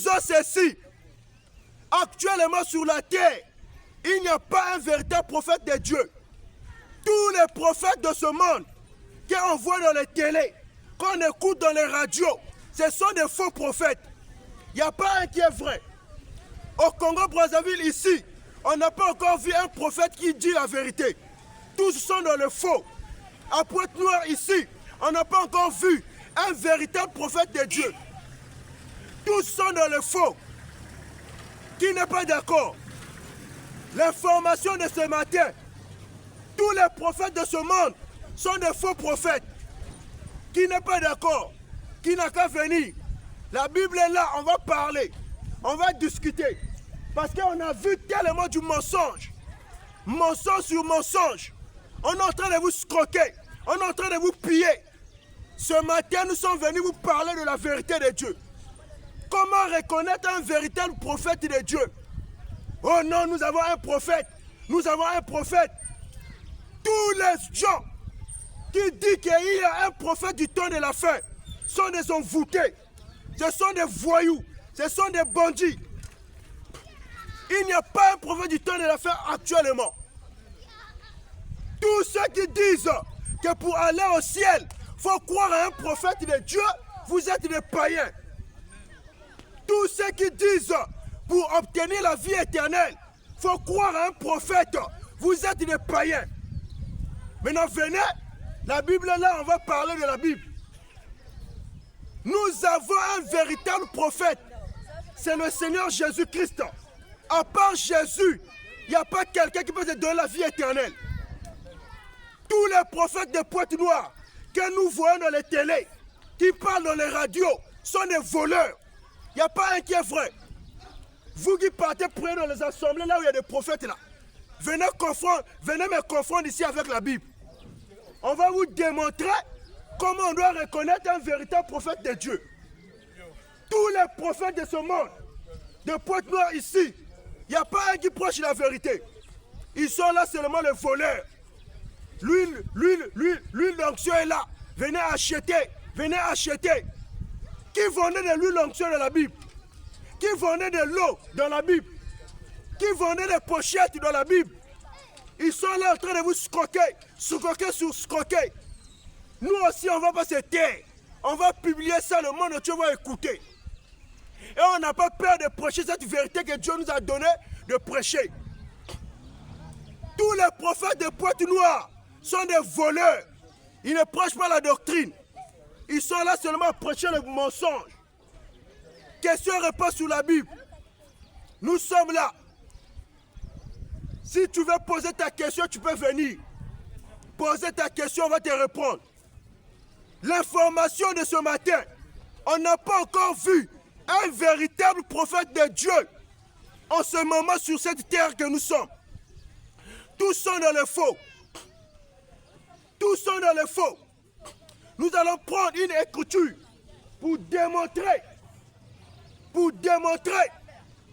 disons ceci. Actuellement sur la terre, il n'y a pas un véritable prophète de Dieu. Tous les prophètes de ce monde qu'on voit dans les télés, qu'on écoute dans les radios, ce sont des faux prophètes. Il n'y a pas un qui est vrai. Au Congo-Brazzaville, ici, on n'a pas encore vu un prophète qui dit la vérité. Tous sont dans le faux. À Pointe-Noire, ici, on n'a pas encore vu un véritable prophète de Dieu. Tous sont dans le faux. Qui n'est pas d'accord? L'information de ce matin, tous les prophètes de ce monde sont des faux prophètes. Qui n'est pas d'accord? Qui n'a qu'à venir? La Bible est là, on va parler, on va discuter. Parce qu'on a vu tellement du mensonge. Mensonge sur mensonge. On est en train de vous scroquer. On est en train de vous piller. Ce matin, nous sommes venus vous parler de la vérité de Dieu. Comment reconnaître un véritable prophète de Dieu? Oh non, nous avons un prophète. Nous avons un prophète. Tous les gens qui disent qu'il y a un prophète du temps de la fin sont des envoûtés. Ce sont des voyous. Ce sont des bandits. Il n'y a pas un prophète du temps de la fin actuellement. Tous ceux qui disent que pour aller au ciel, il faut croire à un prophète de Dieu, vous êtes des païens. Tous ceux qui disent pour obtenir la vie éternelle, il faut croire à un prophète, vous êtes des païens. Maintenant venez, la Bible est là, on va parler de la Bible. Nous avons un véritable prophète, c'est le Seigneur Jésus-Christ. À part Jésus, il n'y a pas quelqu'un qui peut te donner la vie éternelle. Tous les prophètes de Pointe-Noire que nous voyons dans les télés, qui parlent dans les radios, sont des voleurs. Il n'y a pas un qui est vrai. Vous qui partez près dans les assemblées, là où il y a des prophètes là, venez me confondre ici avec la Bible. On va vous démontrer comment on doit reconnaître un véritable prophète de Dieu. Tous les prophètes de ce monde, de Pointe-Noire ici, il n'y a pas un qui prêche la vérité. Ils sont là seulement les voleurs. L'huile d'onction est là. Venez acheter, venez acheter. Qui vendait de l'huile d'onction dans la Bible? Qui vendait de l'eau dans la Bible? Qui vendait des pochettes dans la Bible? Ils sont là en train de vous scroquer sur scroquer. Nous aussi, on ne va pas se taire. On va publier ça, le monde entier va écouter. Et on n'a pas peur de prêcher cette vérité que Dieu nous a donnée de prêcher. Tous les prophètes de Pointe-Noire sont des voleurs. Ils ne prêchent pas la doctrine. Ils sont là seulement à prêcher le mensonge. Question-réponse sur la Bible. Nous sommes là. Si tu veux poser ta question, tu peux venir. Poser ta question, on va te répondre. L'information de ce matin, on n'a pas encore vu un véritable prophète de Dieu en ce moment sur cette terre que nous sommes. Tous sont dans le faux. Tous sont dans le faux. Nous allons prendre une écriture pour démontrer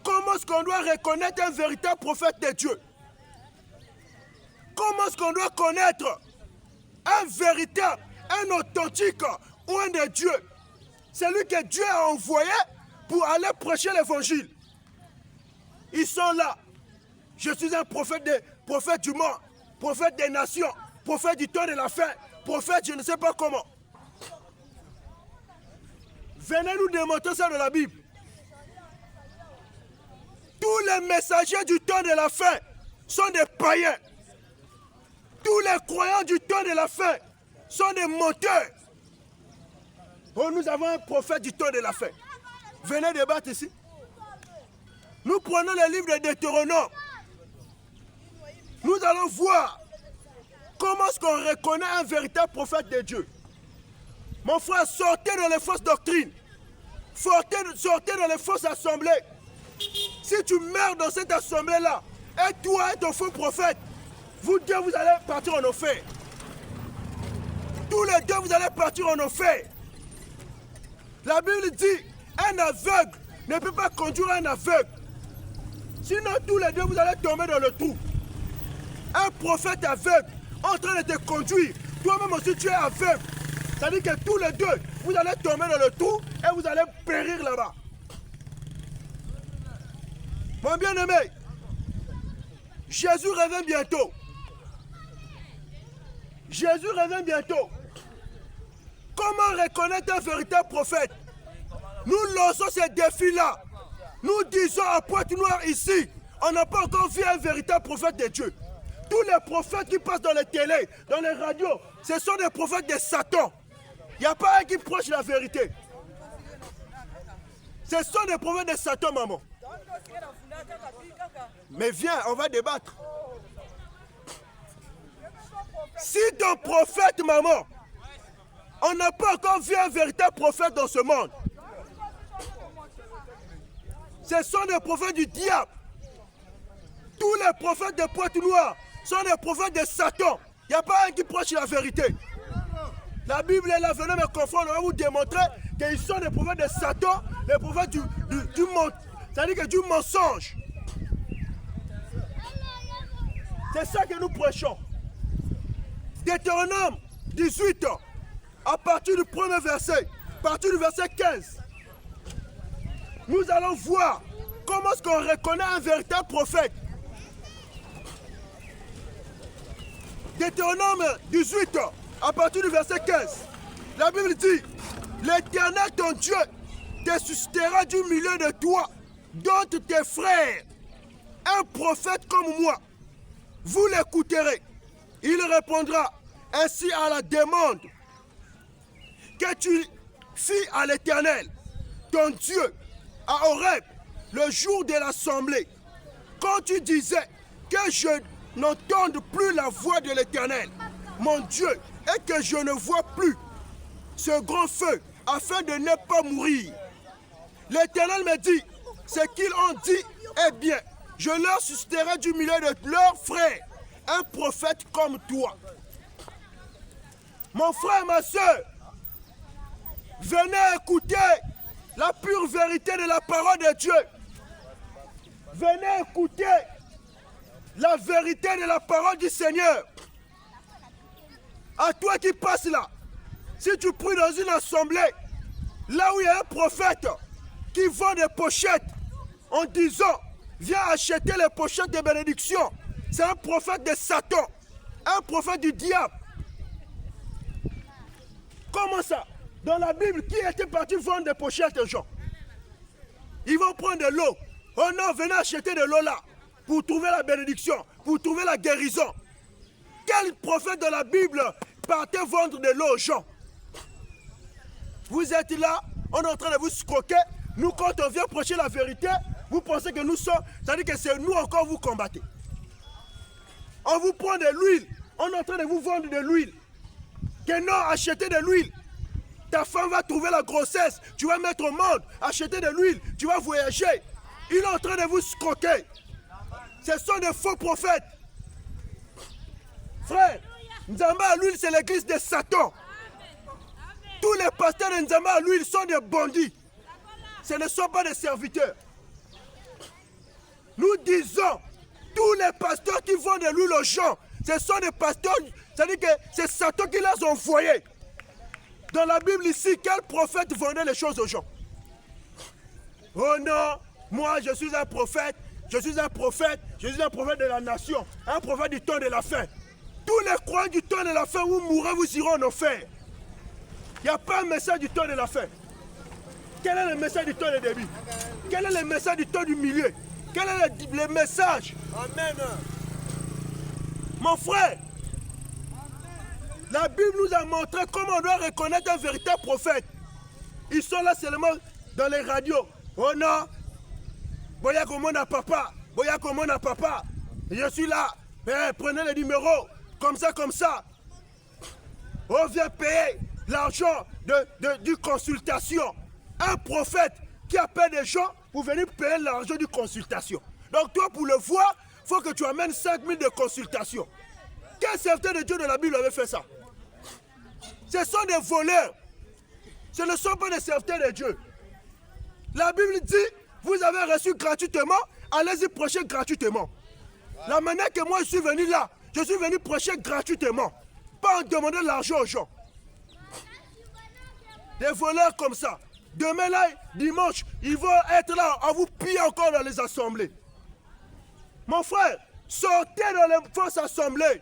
comment est-ce qu'on doit reconnaître un véritable prophète de Dieu. Comment est-ce qu'on doit connaître un véritable, un authentique ou un de Dieu. Celui que Dieu a envoyé pour aller prêcher l'évangile. Ils sont là. Je suis un prophète du monde, prophète des nations, prophète du temps de la fin, prophète je ne sais pas comment. Venez nous démontrer ça dans la Bible. Tous les messagers du temps de la fin sont des païens. Tous les croyants du temps de la fin sont des menteurs. Oh, nous avons un prophète du temps de la fin. Venez débattre ici. Nous prenons le livre de Deutéronome. Nous allons voir comment est-ce qu'on reconnaît un véritable prophète de Dieu. Mon frère, sortez dans les fausses doctrines. Sortez dans les fausses assemblées. Si tu meurs dans cette assemblée-là, et toi et ton faux prophète, vous deux, vous allez partir en enfer. Tous les deux, vous allez partir en enfer. La Bible dit, un aveugle ne peut pas conduire un aveugle. Sinon, tous les deux, vous allez tomber dans le trou. Un prophète aveugle en train de te conduire, toi-même aussi tu es aveugle. C'est-à-dire que tous les deux, vous allez tomber dans le trou et vous allez périr là-bas. Mon bien-aimé, Jésus revient bientôt. Jésus revient bientôt. Comment reconnaître un véritable prophète? Nous lançons ces défis-là. Nous disons à Pointe-Noire ici, on n'a pas encore vu un véritable prophète de Dieu. Tous les prophètes qui passent dans les télés, dans les radios, ce sont des prophètes de Satan. Il n'y a pas un qui proche la vérité. Ce sont des prophètes de Satan, maman. Mais viens, on va débattre. Si ton prophète, maman, on n'a pas encore vu un véritable prophète dans ce monde. Ce sont des prophètes du diable. Tous les prophètes de Pointe-Noire sont des prophètes de Satan. Il n'y a pas un qui prêche la vérité. La Bible est là, venez me confondre, on va vous démontrer qu'ils sont des prophètes de Satan, les prophètes du mensonge. C'est ça que nous prêchons. Deutéronome 18, à partir du premier verset, à partir du verset 15, nous allons voir comment est-ce qu'on reconnaît un véritable prophète. Deutéronome 18, à partir du verset 15, la Bible dit, l'Éternel ton Dieu te suscitera du milieu de toi, dont tes frères, un prophète comme moi. Vous l'écouterez. Il répondra ainsi à la demande que tu fis à l'Éternel, ton Dieu, à Horeb, le jour de l'assemblée, quand tu disais que je n'entende plus la voix de l'Éternel, mon Dieu, et que je ne vois plus ce grand feu, afin de ne pas mourir. L'Éternel me dit, ce qu'ils ont dit est bien. Je leur susciterai du milieu de leurs frères un prophète comme toi. Mon frère, ma soeur, venez écouter la pure vérité de la parole de Dieu. Venez écouter la vérité de la parole du Seigneur. À toi qui passes là, si tu pries dans une assemblée, là où il y a un prophète qui vend des pochettes en disant, viens acheter les pochettes de bénédiction, c'est un prophète de Satan, un prophète du diable. Comment ça? Dans la Bible, qui était parti vendre des pochettes aux gens? Ils vont prendre de l'eau. Oh non, venez acheter de l'eau là, pour trouver la bénédiction, pour trouver la guérison. Quel prophète de la Bible partait vendre de l'eau aux gens? Vous êtes là, on est en train de vous scroquer. Nous, quand on vient prêcher la vérité, vous pensez que nous sommes, c'est-à-dire que c'est nous encore vous combattez. On vous prend de l'huile, on est en train de vous vendre de l'huile. Que non, achetez de l'huile. Ta femme va trouver la grossesse, tu vas mettre au monde, acheter de l'huile, tu vas voyager. Il est en train de vous scroquer. Ce sont des faux prophètes. Frère, Nzamba à l'huile, c'est l'église de Satan. Tous les pasteurs de Nzamba à l'huile sont des bandits. Ce ne sont pas des serviteurs. Nous disons, tous les pasteurs qui vendent de l'huile aux gens, ce sont des pasteurs, c'est-à-dire que c'est Satan qui les a envoyés. Dans la Bible ici, quel prophète vendait les choses aux gens? Oh non, moi je suis un prophète, je suis un prophète, je suis un prophète de la nation, un prophète du temps de la fin. Tous les croyants du temps de la fin, vous mourrez, vous irez en enfer. Il n'y a pas un message du temps de la fin. Quel est le message du temps du début? Quel est le message du temps du milieu? Quel est le message? Amen. Mon frère, la Bible nous a montré comment on doit reconnaître un véritable prophète. Ils sont là seulement dans les radios. Oh non, Boya Komona papa, Boya Komona papa. Je suis là, prenez le numéro, comme ça, comme ça. On vient payer l'argent du consultation. Un prophète qui appelle des gens pour venir payer l'argent du consultation. Donc toi, pour le voir, il faut que tu amènes 5 000 de consultation. Quel serviteur de Dieu de la Bible avait fait ça? Ce sont des voleurs. Ce ne sont pas des serviteurs de Dieu. La Bible dit, vous avez reçu gratuitement, allez-y prêcher gratuitement. La manière que moi je suis venu là, je suis venu prêcher gratuitement. Pas en demandant de l'argent aux gens. Des voleurs comme ça. Demain là, dimanche, ils vont être là à vous piller encore dans les assemblées. Mon frère, sortez dans les fausses assemblées.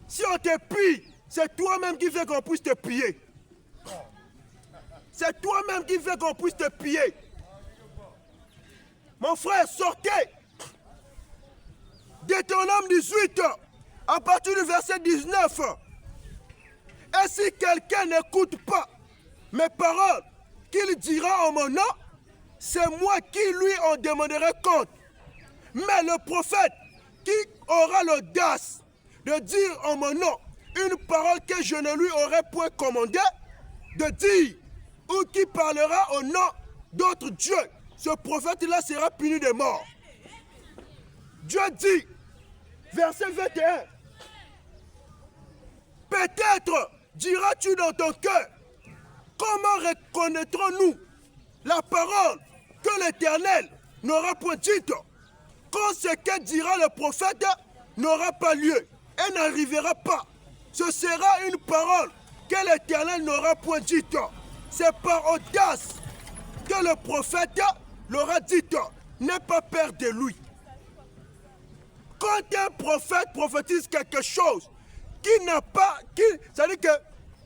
Si on te pille, c'est toi-même qui veux qu'on puisse te piller. C'est toi-même qui veux qu'on puisse te piller. Mon frère, sortez. Deutéronome 18, à partir du verset 19. Et si quelqu'un n'écoute pas mes paroles qu'il dira en mon nom, c'est moi qui lui en demanderai compte. Mais le prophète qui aura l'audace de dire en mon nom une parole que je ne lui aurais point commandée de dire, ou qui parlera au nom d'autres dieux, ce prophète-là sera puni de mort. Dieu dit, verset 21, peut-être diras-tu dans ton cœur, comment reconnaîtrons-nous la parole que l'Éternel n'aura point dite, quand ce que dira le prophète n'aura pas lieu et n'arrivera pas. Ce sera une parole que l'Éternel n'aura point dite. C'est par audace que le prophète l'aura dite. N'aie pas peur de lui. Quand un prophète prophétise quelque chose qui n'a pas, c'est-à-dire que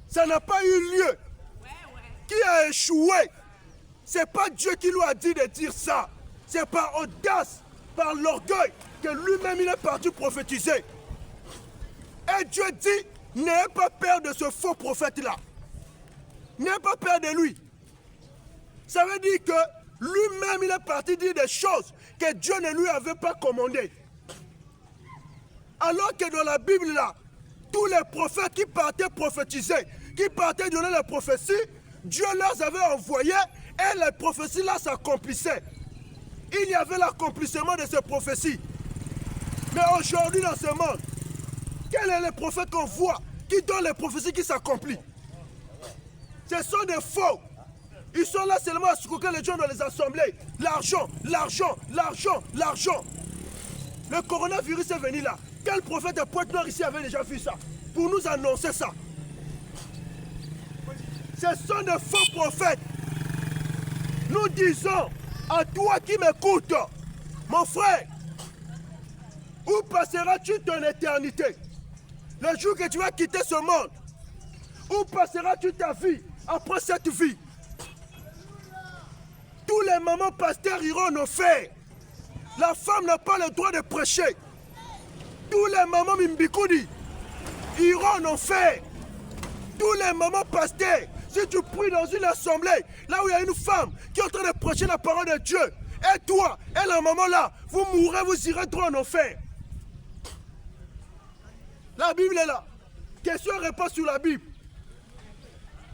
ça n'a pas eu lieu, qui a échoué, c'est pas Dieu qui lui a dit de dire ça. C'est par audace, par l'orgueil, que lui-même il est parti prophétiser. Et Dieu dit, n'ayez pas peur de ce faux prophète-là. N'ayez pas peur de lui. Ça veut dire que lui-même il est parti dire des choses que Dieu ne lui avait pas commandées. Alors que dans la Bible là, tous les prophètes qui partaient prophétiser, qui partaient donner les prophéties, Dieu leur avait envoyé et les prophéties là s'accomplissaient. Il y avait l'accomplissement de ces prophéties. Mais aujourd'hui dans ce monde, quels sont les prophètes qu'on voit qui donnent les prophéties qui s'accomplissent? Ce sont des faux. Ils sont là seulement à secouer les gens dans les assemblées. L'argent, l'argent, l'argent, l'argent. Le coronavirus est venu là. Quel prophète de Pointe-Noire ici avait déjà vu ça? Pour nous annoncer ça. Ce sont des faux prophètes. Nous disons à toi qui m'écoutes, mon frère, où passeras-tu ton éternité? Le jour que tu vas quitter ce monde, où passeras-tu ta vie après cette vie? Tous les mamans pasteurs iront en enfer. La femme n'a pas le droit de prêcher. Tous les mamans Mimbikoudi iront en enfer. Tous les mamans pasteurs, si tu pries dans une assemblée, là où il y a une femme qui est en train de prêcher la parole de Dieu, et toi, et la maman là, vous mourrez, vous irez droit en enfer. La Bible est là. Question-réponse sur la Bible.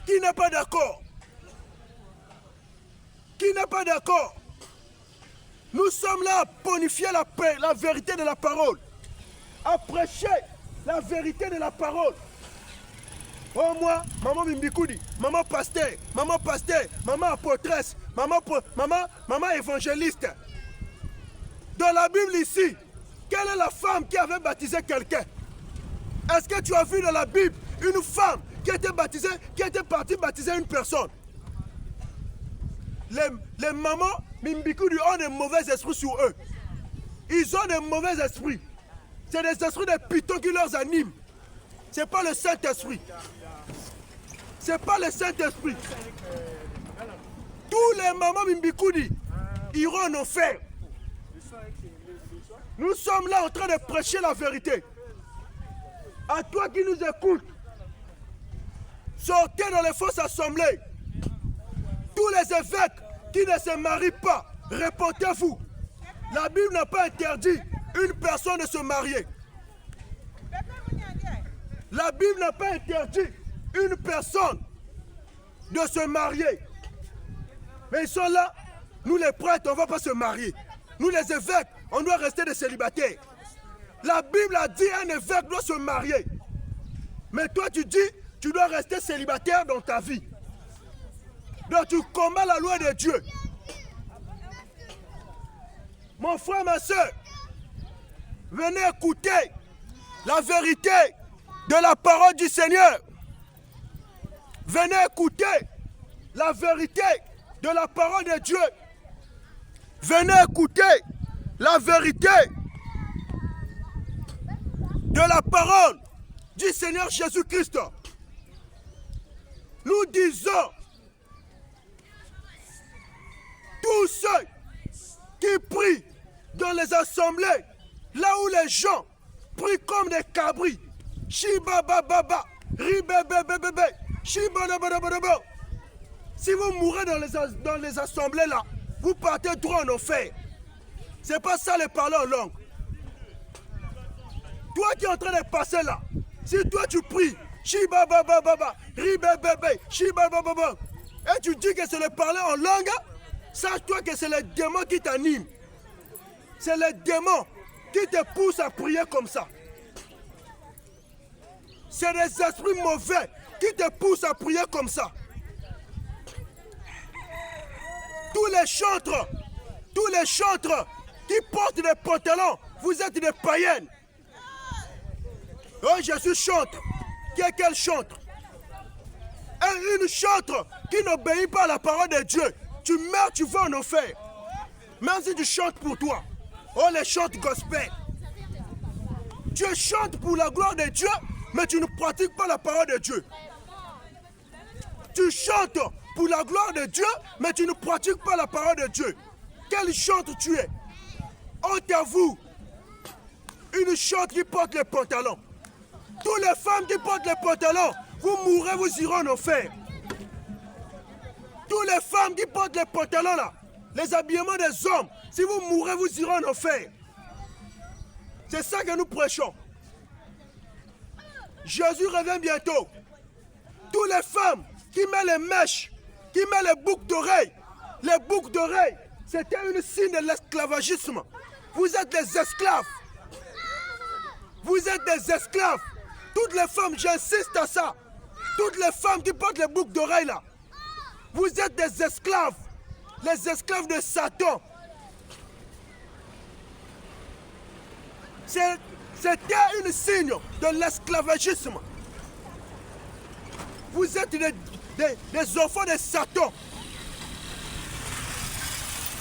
Qui n'est pas d'accord? Qui n'est pas d'accord? Nous sommes là à bonifier la paix, la vérité de la parole. À prêcher la vérité de la parole. Oh moi, maman Mimbikoudi, maman pasteur, maman apôtresse, maman évangéliste. Dans la Bible ici, quelle est la femme qui avait baptisé quelqu'un? Est-ce que tu as vu dans la Bible une femme qui était baptisée, qui était partie baptiser une personne? Les mamans Mimbikoudi ont des mauvais esprits sur eux. Ils ont des mauvais esprits. C'est des esprits de pitons qui leur animent. Ce n'est pas le Saint-Esprit. Ce n'est pas le Saint-Esprit. Tous les mamans Mimbikoudi iront en enfer. Nous sommes là en train de prêcher la vérité. À toi qui nous écoutes, sortez dans les fausses assemblées. Tous les évêques qui ne se marient pas, répondez-vous. La Bible n'a pas interdit une personne de se marier. La Bible n'a pas interdit une personne de se marier. Mais ils sont là, nous les prêtres, on ne va pas se marier. Nous les évêques, on doit rester des célibataires. La Bible a dit un évêque doit se marier. Mais toi tu dis, tu dois rester célibataire dans ta vie. Donc tu combats la loi de Dieu. Mon frère, ma soeur, venez écouter la vérité de la parole du Seigneur. Venez écouter la vérité de la parole de Dieu. Venez écouter la vérité de la parole du Seigneur Jésus-Christ. Nous disons, tous ceux qui prient dans les assemblées, là où les gens prient comme des cabris, Shiba baba, ribebebebebe, Shiba baba. Si vous mourrez dans les assemblées là, vous partez droit en enfer. C'est pas ça les parler en langue. Toi qui es en train de passer là, si toi tu pries, Shiba baba baba, ribebebe, Shiba baba, et tu dis que c'est le parler en langue, sache-toi que c'est les démons qui t'animent. C'est les démons qui te poussent à prier comme ça. C'est les esprits mauvais qui te poussent à prier comme ça. Tous les chantres qui portent des pantalons, vous êtes des païennes. Oh, Jésus chante. Qui est quel chantre? Et une chantre qui n'obéit pas à la parole de Dieu. Tu meurs, tu vas en enfer. Même si tu chantes pour toi. Oh, les chantes gospel. Tu chantes pour la gloire de Dieu, mais tu ne pratiques pas la parole de Dieu. Tu chantes pour la gloire de Dieu, mais tu ne pratiques pas la parole de Dieu. Quel chante tu es? Honte à vous. Une chante qui porte les pantalons. Toutes les femmes qui portent les pantalons, vous mourrez, vous irez en enfer. Toutes les femmes qui portent les pantalons là, les habillements des hommes, si vous mourrez, vous irez en enfer. C'est ça que nous prêchons. Jésus revient bientôt. Toutes les femmes qui mettent les mèches, qui mettent les boucles d'oreilles, c'était un signe de l'esclavagisme. Vous êtes des esclaves. Vous êtes des esclaves. Toutes les femmes, j'insiste à ça. Toutes les femmes qui portent les boucles d'oreilles là, vous êtes des esclaves. Les esclaves de Satan. C'était un signe de l'esclavagisme. Vous êtes des enfants de Satan.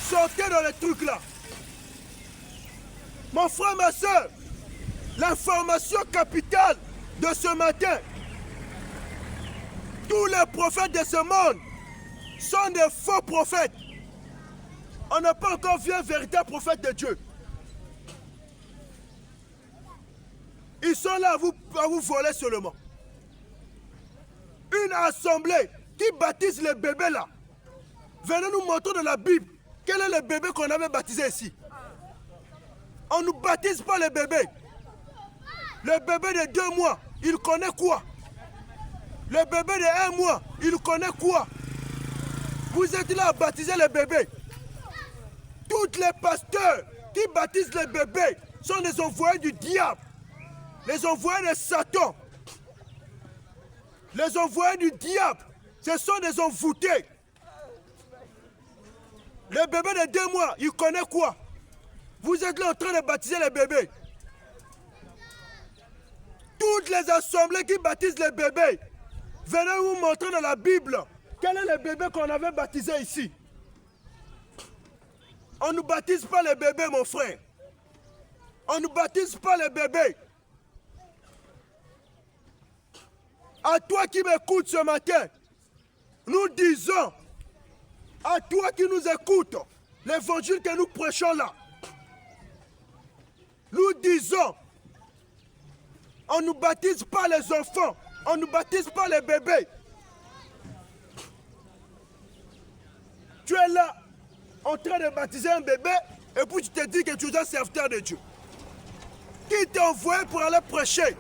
Sortez dans les trucs là. Mon frère, ma soeur, l'information capitale de ce matin, tous les prophètes de ce monde sont des faux prophètes. On n'a pas encore vu un véritable prophète de Dieu. Ils sont là à vous voler seulement. Une assemblée qui baptise les bébés là. Venez nous montrer dans la Bible quel est le bébé qu'on avait baptisé ici. On ne nous baptise pas les bébés. Le bébé de 2 mois, il connaît quoi? Le bébé de 1 mois, il connaît quoi? Vous êtes là à baptiser les bébés. Tous les pasteurs qui baptisent les bébés sont des envoyés du diable. Les envoyés de Satan. Les envoyés du diable, ce sont des envoûtés. Le bébé de 2 mois, il connaît quoi? Vous êtes là en train de baptiser les bébés. Toutes les assemblées qui baptisent les bébés, venez vous montrer dans la Bible quel est le bébé qu'on avait baptisé ici. On ne baptise pas les bébés, mon frère. On ne baptise pas les bébés. À toi qui m'écoutes ce matin, nous disons, à toi qui nous écoutes, l'évangile que nous prêchons là, nous disons, on ne baptise pas les enfants, on ne baptise pas les bébés. Tu es là, en train de baptiser un bébé, et puis tu te dis que tu es un serviteur de Dieu. Qui t'a envoyé pour aller prêcher?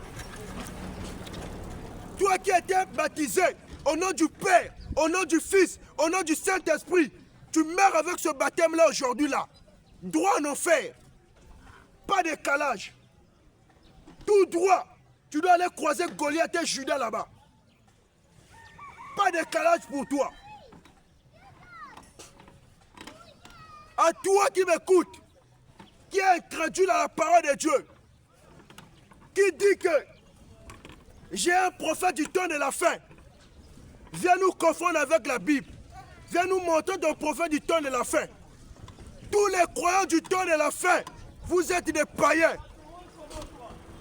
Toi qui as été baptisé au nom du Père, au nom du Fils, au nom du Saint-Esprit, tu meurs avec ce baptême-là aujourd'hui là. Droit en enfer. Pas de décalage. Tout droit. Tu dois aller croiser Goliath et Judas là-bas. Pas de décalage pour toi. À toi qui m'écoutes, qui est introduit dans la parole de Dieu, qui dit que j'ai un prophète du temps de la fin. Viens nous confondre avec la Bible. Viens nous montrer ton prophète du temps de la fin. Tous les croyants du temps de la fin, vous êtes des païens.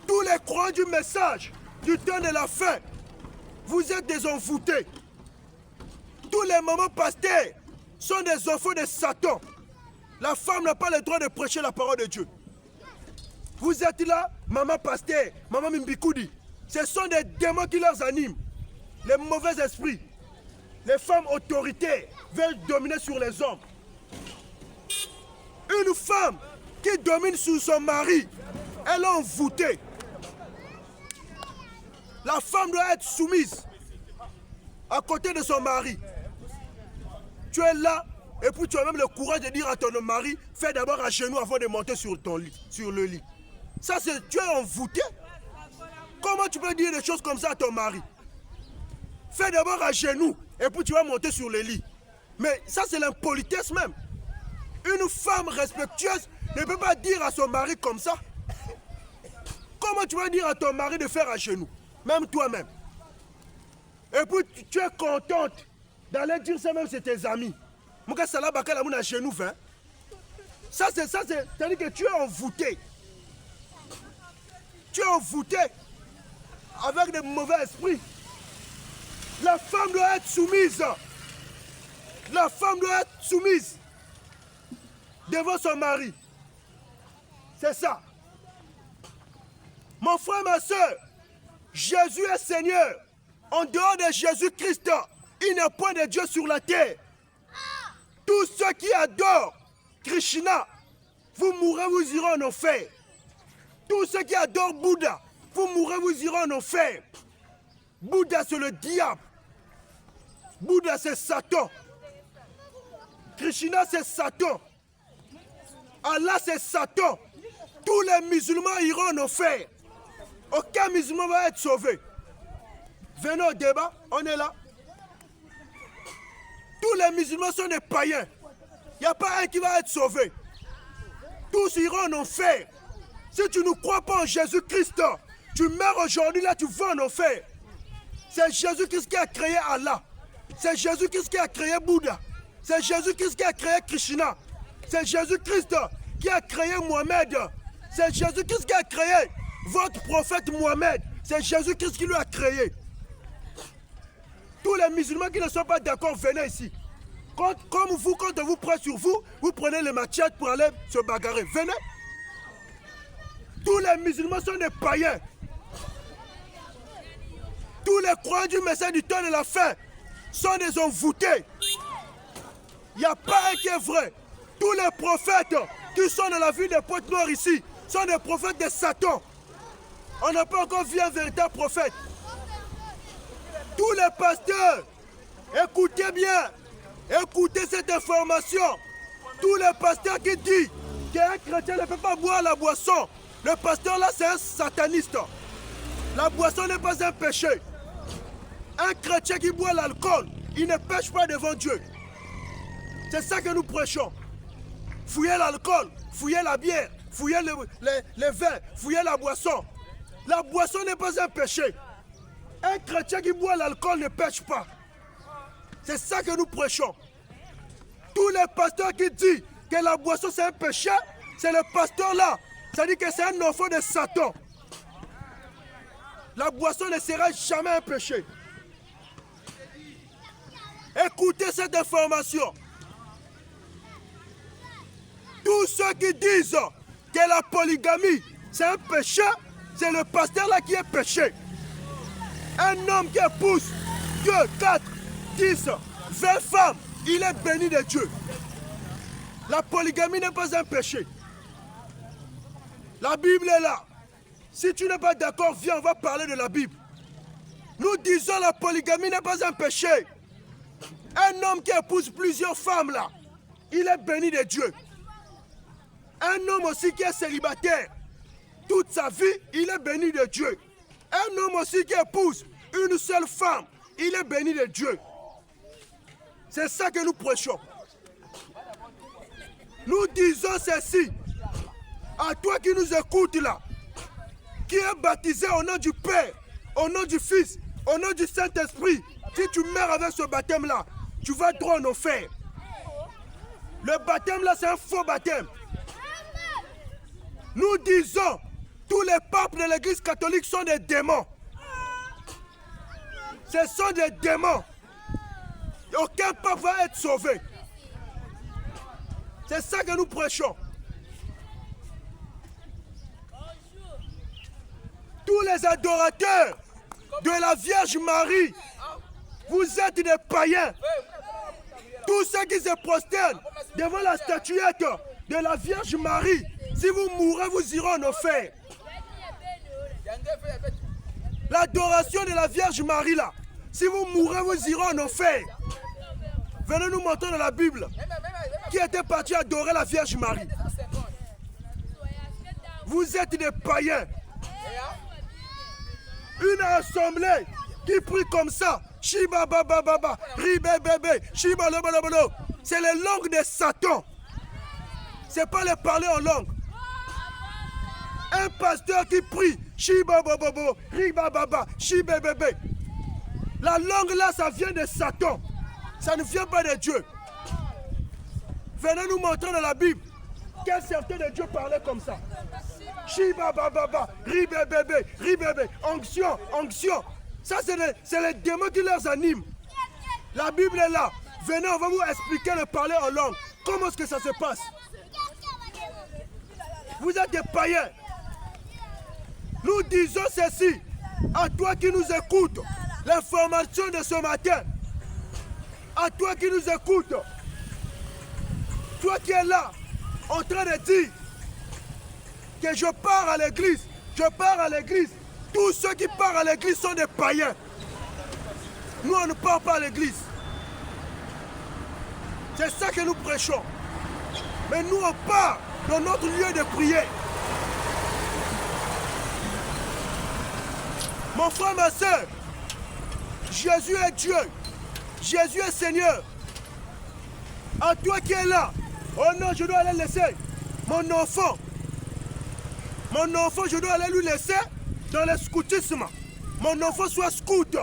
Tous les croyants du message du temps de la fin, vous êtes des envoûtés. Tous les mamans pasteurs sont des enfants de Satan. La femme n'a pas le droit de prêcher la parole de Dieu. Vous êtes là, maman pasteur, maman Mimbikoudi. Ce sont des démons qui les animent. Les mauvais esprits. Les femmes autoritaires veulent dominer sur les hommes. Une femme qui domine sur son mari, elle est envoûtée. La femme doit être soumise à côté de son mari. Tu es là et puis tu as même le courage de dire à ton mari, fais d'abord à genoux avant de monter sur ton lit, sur le lit. Ça c'est, tu es envoûté. Comment tu peux dire des choses comme ça à ton mari? Fais d'abord à genoux et puis tu vas monter sur le lit. Mais ça c'est l'impolitesse même. Une femme respectueuse ne peut pas dire à son mari comme ça. Comment tu vas dire à ton mari de faire à genoux? Même toi-même. Et puis tu es contente d'aller dire ça même c'est tes amis. À genoux, ça c'est-à-dire que tu es envoûté. Tu es envoûté avec des mauvais esprits. La femme doit être soumise. La femme doit être soumise devant son mari. C'est ça. Mon frère, ma soeur, Jésus est Seigneur. En dehors de Jésus-Christ, il n'y a point de Dieu sur la terre. Tous ceux qui adorent Krishna, vous mourrez, vous irez en enfer. Tous ceux qui adorent Bouddha, vous mourrez, vous irez en enfer. Bouddha, c'est le diable. Bouddha, c'est Satan. Krishna, c'est Satan. Allah, c'est Satan. Tous les musulmans iront en enfer. Aucun musulman va être sauvé. Venez au débat, on est là. Tous les musulmans sont des païens. Il n'y a pas un qui va être sauvé. Tous iront en enfer. Si tu ne crois pas en Jésus-Christ, tu meurs aujourd'hui, là tu vas en enfer. C'est Jésus-Christ qui a créé Allah. C'est Jésus-Christ qui a créé Bouddha. C'est Jésus-Christ qui a créé Krishna. C'est Jésus-Christ qui a créé Mohamed. C'est Jésus-Christ qui a créé votre prophète Mohamed. C'est Jésus-Christ qui lui a créé. Tous les musulmans qui ne sont pas d'accord, venez ici. Comme vous, quand on vous prend sur vous, vous prenez les machettes pour aller se bagarrer. Venez. Tous les musulmans sont des païens. Tous les croyants du message du temps de la fin sont des envoûtés. Il n'y a pas un qui est vrai. Tous les prophètes qui sont dans la ville des Pointes Noires ici sont des prophètes de Satan. On n'a pas encore vu un véritable prophète. Tous les pasteurs, écoutez bien, écoutez cette information. Tous les pasteurs qui disent qu'un chrétien ne peut pas boire la boisson, le pasteur là c'est un sataniste. La boisson n'est pas un péché. Un chrétien qui boit l'alcool, il ne pêche pas devant Dieu. C'est ça que nous prêchons. Fouillez l'alcool, fouillez la bière, fouillez les vins, fouillez la boisson. La boisson n'est pas un péché. Un chrétien qui boit l'alcool ne pêche pas. C'est ça que nous prêchons. Tous les pasteurs qui disent que la boisson c'est un péché, c'est le pasteur là. Ça dit que c'est un enfant de Satan. La boisson ne sera jamais un péché. Écoutez cette information. Tous ceux qui disent que la polygamie c'est un péché, c'est le pasteur là qui est péché. Un homme qui épouse 2, 4, 10, 20 femmes, il est béni de Dieu. La polygamie n'est pas un péché. La Bible est là. Si tu n'es pas d'accord, viens, on va parler de la Bible. Nous disons la polygamie n'est pas un péché. Un homme qui épouse plusieurs femmes là, il est béni de Dieu. Un homme aussi qui est célibataire, toute sa vie, il est béni de Dieu. Un homme aussi qui épouse une seule femme, il est béni de Dieu. C'est ça que nous prêchons. Nous disons ceci à toi qui nous écoutes là, qui est baptisé au nom du Père, au nom du Fils, au nom du Saint-Esprit. Si tu meurs avec ce baptême là, tu vas droit en enfer. Le baptême là, c'est un faux baptême. Nous disons Tous les papes de l'église catholique sont des démons. Ce sont des démons. Aucun pape va être sauvé. C'est ça que nous prêchons. Tous les adorateurs de la Vierge Marie, vous êtes des païens. Tous ceux qui se prosternent devant la statuette de la Vierge Marie, si vous mourrez, vous irez en enfer. L'adoration de la Vierge Marie, là, si vous mourrez, vous irez en enfer. Venez nous montrer dans la Bible qui était parti adorer la Vierge Marie. Vous êtes des païens. Une assemblée qui prie comme ça. Shiba baba baba, ribe bébé, shiba lo bolo bolo. C'est les langues de Satan. C'est pas les parler en langue. Un pasteur qui prie, shiba baba baba, riba baba, shiba bébé. La langue là, ça vient de Satan. Ça ne vient pas de Dieu. Venez nous montrer dans la Bible quel serviteur de Dieu parlait comme ça. Shiba baba, ribe bébé, onction, onction. Ça, c'est les démons qui les animent. La Bible est là. Venez, on va vous expliquer le parler en langue. Comment est-ce que ça se passe? Vous êtes des païens. Nous disons ceci à toi qui nous écoutes. L'information de ce matin. À toi qui nous écoutes. Toi qui es là, en train de dire que je pars à l'église. Je pars à l'église. Tous ceux qui partent à l'église sont des païens. Nous, on ne part pas à l'église. C'est ça que nous prêchons. Mais nous, on part dans notre lieu de prière. Mon frère, ma soeur, Jésus est Dieu. Jésus est Seigneur. À toi qui es là, oh non, je dois aller laisser mon enfant. Mon enfant, je dois aller lui laisser dans le scoutisme. Mon enfant soit scout.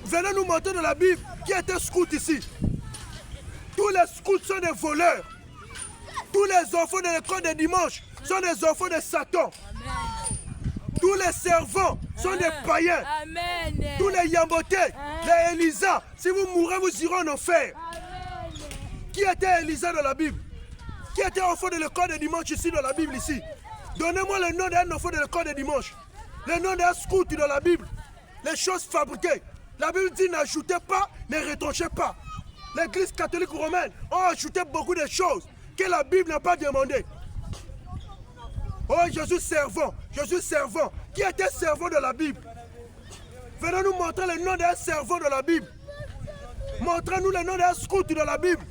Venez nous montrer dans la Bible qui était scout ici. Tous les scouts sont des voleurs. Tous les enfants de l'école de dimanche sont des enfants de Satan. Tous les servants sont des païens. Tous les Yambotés, les Elisa, si vous mourrez, vous irez en enfer. Qui était Elisa dans la Bible? Qui était enfant de l'école de dimanche ici dans la Bible ici? Donnez-moi le nom d'un enfant de l'école de dimanche. Le nom d'un scout dans la Bible. Les choses fabriquées. La Bible dit n'ajoutez pas, ne retranchez pas. L'église catholique romaine a ajouté beaucoup de choses que la Bible n'a pas demandé. Oh, Jésus servant. Jésus servant. Qui était servant de la Bible? Venez nous montrer le nom d'un servant de la Bible. Montrez-nous le nom d'un scout de la Bible.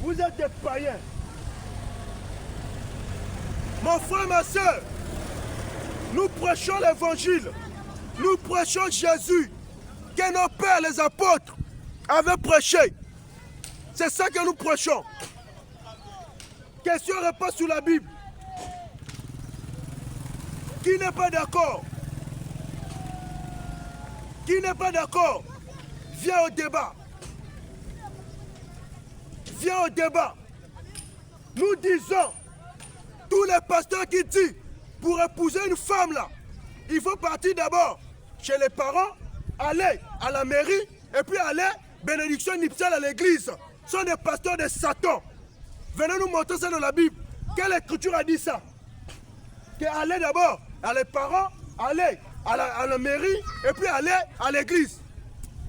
Vous êtes des païens. Mon frère, ma soeur, nous prêchons l'évangile. Nous prêchons Jésus que nos pères, les apôtres, avaient prêché. C'est ça que nous prêchons. Question-réponse sur la Bible. Qui n'est pas d'accord? Qui n'est pas d'accord? Viens au débat. Viens au débat. Nous disons, tous les pasteurs qui disent, pour épouser une femme là, il faut partir d'abord chez les parents, aller à la mairie, et puis aller, bénédiction nuptiale à l'église. Ce sont des pasteurs de Satan. Venez nous montrer ça dans la Bible. Quelle écriture a dit ça? Qu'aller d'abord à les parents, aller à la mairie, et puis aller à l'église.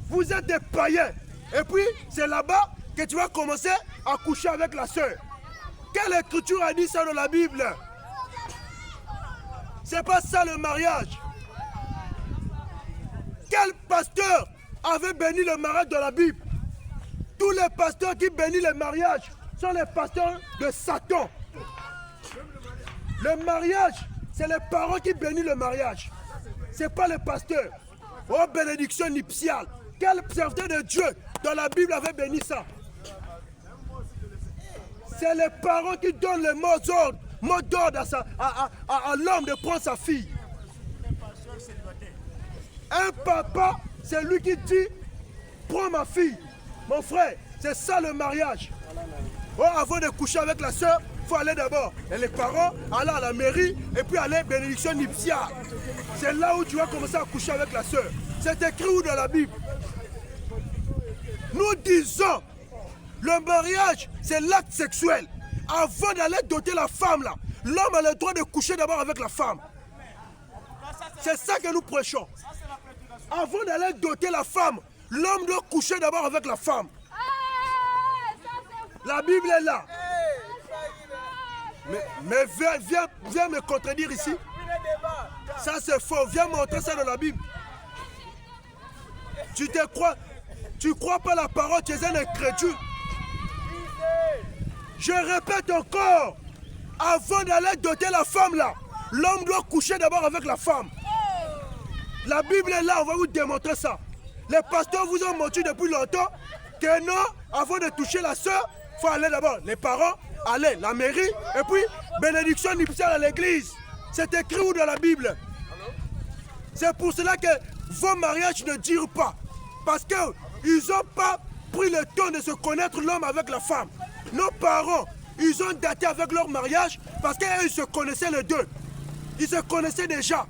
Vous êtes des païens. Et puis, c'est là-bas que tu vas commencer à coucher avec la sœur. Quelle écriture a dit ça dans la Bible? C'est pas ça le mariage. Quel pasteur avait béni le mariage dans la Bible? Tous les pasteurs qui bénissent le mariage sont les pasteurs de Satan. Le mariage, c'est les parents qui bénissent le mariage. Ce n'est pas les pasteurs. Oh, bénédiction nuptiale. Quel serviteur de Dieu dans la Bible avait béni ça? C'est les parents qui donnent les mots d'ordre à l'homme de prendre sa fille. Un papa, c'est lui qui dit, prends ma fille. Mon frère, c'est ça le mariage. Oh, avant de coucher avec la soeur, il faut aller d'abord. Et les parents, aller à la mairie et puis aller bénédiction nuptiale. C'est là où tu vas commencer à coucher avec la soeur. C'est écrit où dans la Bible? Nous disons, le mariage, c'est l'acte sexuel. Avant d'aller doter la femme, là, l'homme a le droit de coucher d'abord avec la femme. C'est ça que nous prêchons. Avant d'aller doter la femme, l'homme doit coucher d'abord avec la femme. La Bible est là. Mais viens me contredire ici. Ça c'est faux. Viens montrer ça dans la Bible. Tu crois pas la parole, tu es un incrédule. Je répète encore, avant d'aller doter la femme là, l'homme doit coucher d'abord avec la femme. La Bible est là, on va vous démontrer ça. Les pasteurs vous ont menti depuis longtemps que non, avant de toucher la soeur, il faut aller d'abord, les parents, aller la mairie, et puis bénédiction nuptiale à l'église. C'est écrit où dans la Bible? C'est pour cela que vos mariages ne durent pas. Parce qu'ils n'ont pas pris le temps de se connaître l'homme avec la femme. Nos parents, ils ont daté avec leur mariage parce qu'ils se connaissaient les deux. Ils se connaissaient déjà.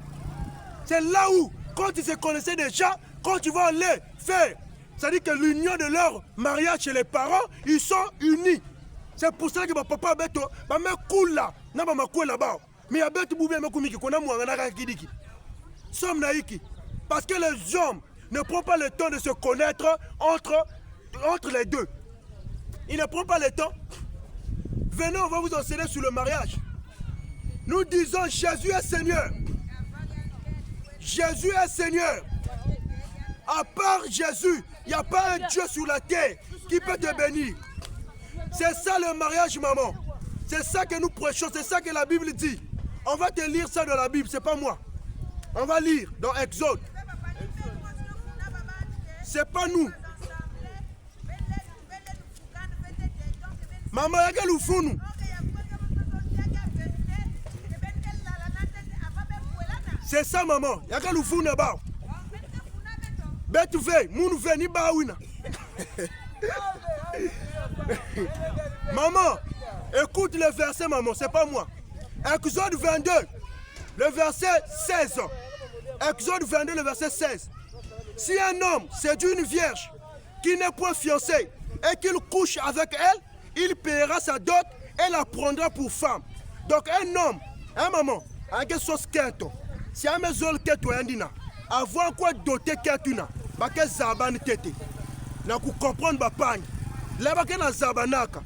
C'est là où, quand ils se connaissaient déjà, quand tu vas aller faire, c'est-à-dire que l'union de leur mariage chez les parents, ils sont unis. C'est pour ça que mon papa beto, ma mère coule là, na ma coule là-bas. Mais il y a beto boubé ma koumiki, qu'on a mouanga na kidiki. Somme naïki. Parce que les hommes ne prennent pas le temps de se connaître entre les deux. Ils ne prennent pas le temps. Venez, on va vous enseigner sur le mariage. Nous disons Jésus est Seigneur. Jésus est Seigneur. À part Jésus, il n'y a pas un Dieu sur la terre qui peut te bénir. C'est ça le mariage, maman. C'est ça que nous prêchons, c'est ça que la Bible dit. On va te lire ça dans la Bible, c'est pas moi. On va lire dans Exode. C'est pas nous. Maman, il y a quel oufou nous? C'est ça, maman. Il y a quel oufou là-bas? Betouvé, moun ve ni baouina. Maman, écoute le verset, maman, c'est pas moi. Exode 22, le verset 16. Exode 22, le verset 16. Si un homme séduit une vierge qui n'est point fiancée et qu'il couche avec elle, il paiera sa dot et la prendra pour femme. Donc un homme, un maman, avec son sketo, si un maison keto yandina, avant quoi doter ketuna, baké zaban tete, na ku comprendre ba pagne. Là baké na zabanaka,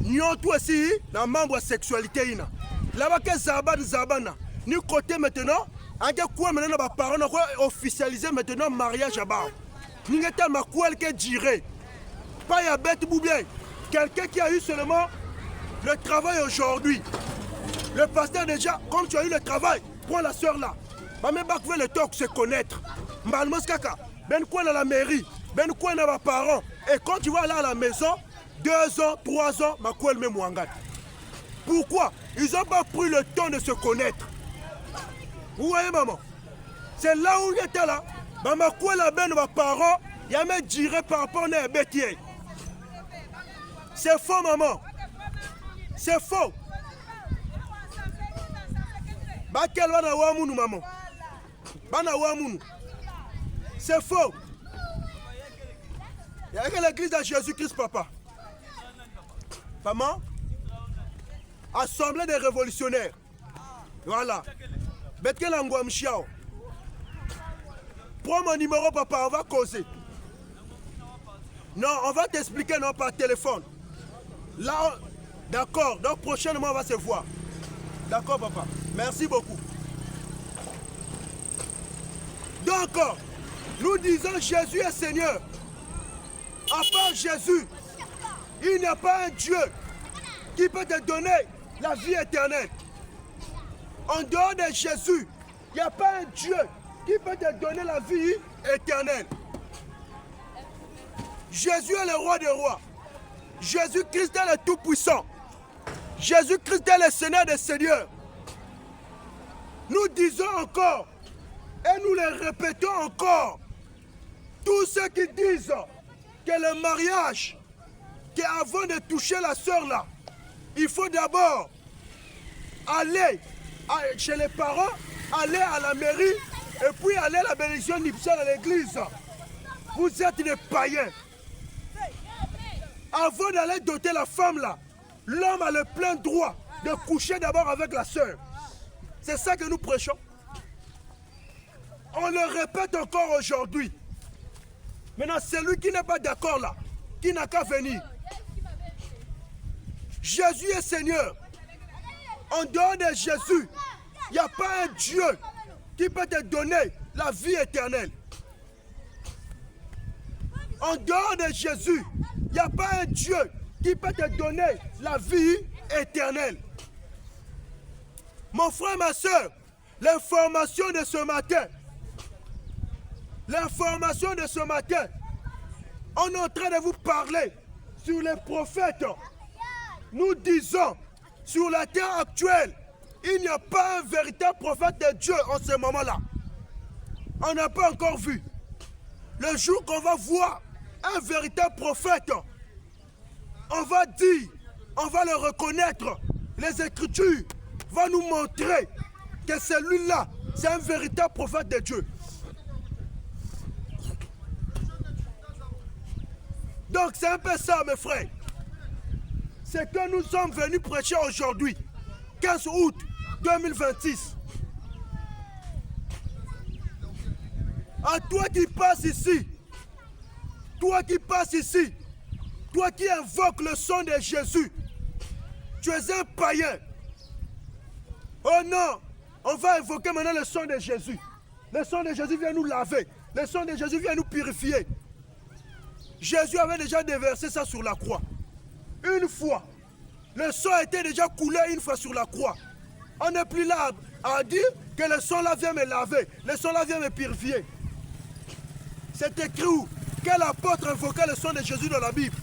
nyoto aussi na membre sexualité ina. Là baké zabana, ni côté maintenant, avec quoi maintenant ba parents na quoi officialiser maintenant mariage à bas. Ni ngeta makwel ke diré. Pas ya bête ou bien. Quelqu'un qui a eu seulement le travail aujourd'hui. Le pasteur déjà, comme tu as eu le travail, prends la soeur là. Même pas le temps de se connaître. Ben quoi dans la mairie, ben quoi dans mes parents. Et quand tu vas aller à la maison, 2 ans, 3 ans, ma quoi même ouangane. Pourquoi? Ils n'ont pas pris le temps de se connaître. Vous voyez maman? C'est là où il était là. Ma quoi là ben mes parents, il y a même diré par rapport à un bêtier. C'est faux, maman. C'est faux. Bakel wana wamunu, maman. Bana wamunu. C'est faux. Il y a que l'église de Jésus-Christ, papa. Maman. Assemblée des révolutionnaires. Voilà. Betkel Angouam Chiao. Prends mon numéro, papa, on va causer. Non, on va t'expliquer, non, par téléphone. Là, d'accord, donc prochainement on va se voir. D'accord, papa. Merci beaucoup. Donc, nous disons Jésus est Seigneur. À part Jésus, il n'y a pas un Dieu qui peut te donner la vie éternelle. En dehors de Jésus, il n'y a pas un Dieu qui peut te donner la vie éternelle. Jésus est le roi des rois. Jésus-Christ est le Tout-Puissant. Jésus-Christ est le Seigneur des Seigneurs. Nous disons encore, et nous le répétons encore, tous ceux qui disent que le mariage, qu'avant de toucher la sœur là, il faut d'abord aller chez les parents, aller à la mairie et puis aller à la bénédiction nuptiale à l'église. Vous êtes des païens. Avant d'aller doter la femme là, l'homme a le plein droit de coucher d'abord avec la sœur. C'est ça que nous prêchons. On le répète encore aujourd'hui. Maintenant, celui qui n'est pas d'accord là, qui n'a qu'à venir. Jésus est Seigneur. En dehors de Jésus, il n'y a pas un Dieu qui peut te donner la vie éternelle. En dehors de Jésus, il n'y a pas un Dieu qui peut te donner la vie éternelle. Mon frère, ma soeur, l'information de ce matin, on est en train de vous parler sur les prophètes. Nous disons, sur la terre actuelle, il n'y a pas un véritable prophète de Dieu en ce moment-là. On n'a pas encore vu. Le jour qu'on va voir un véritable prophète, on va dire, on va le reconnaître. Les Écritures vont nous montrer que celui-là, c'est un véritable prophète de Dieu. Donc c'est un peu ça, mes frères. C'est que nous sommes venus prêcher aujourd'hui, 15 août 2026. À toi qui passes ici, toi qui invoques le sang de Jésus, tu es un païen. Oh non, on va invoquer maintenant le sang de Jésus. Le sang de Jésus vient nous laver. Le sang de Jésus vient nous purifier. Jésus avait déjà déversé ça sur la croix. Une fois. Le sang a été déjà coulé une fois sur la croix. On n'est plus là à dire que le sang là vient me laver. Le sang là vient me purifier. C'est écrit où? Quel apôtre invoquait le sang de Jésus dans la Bible?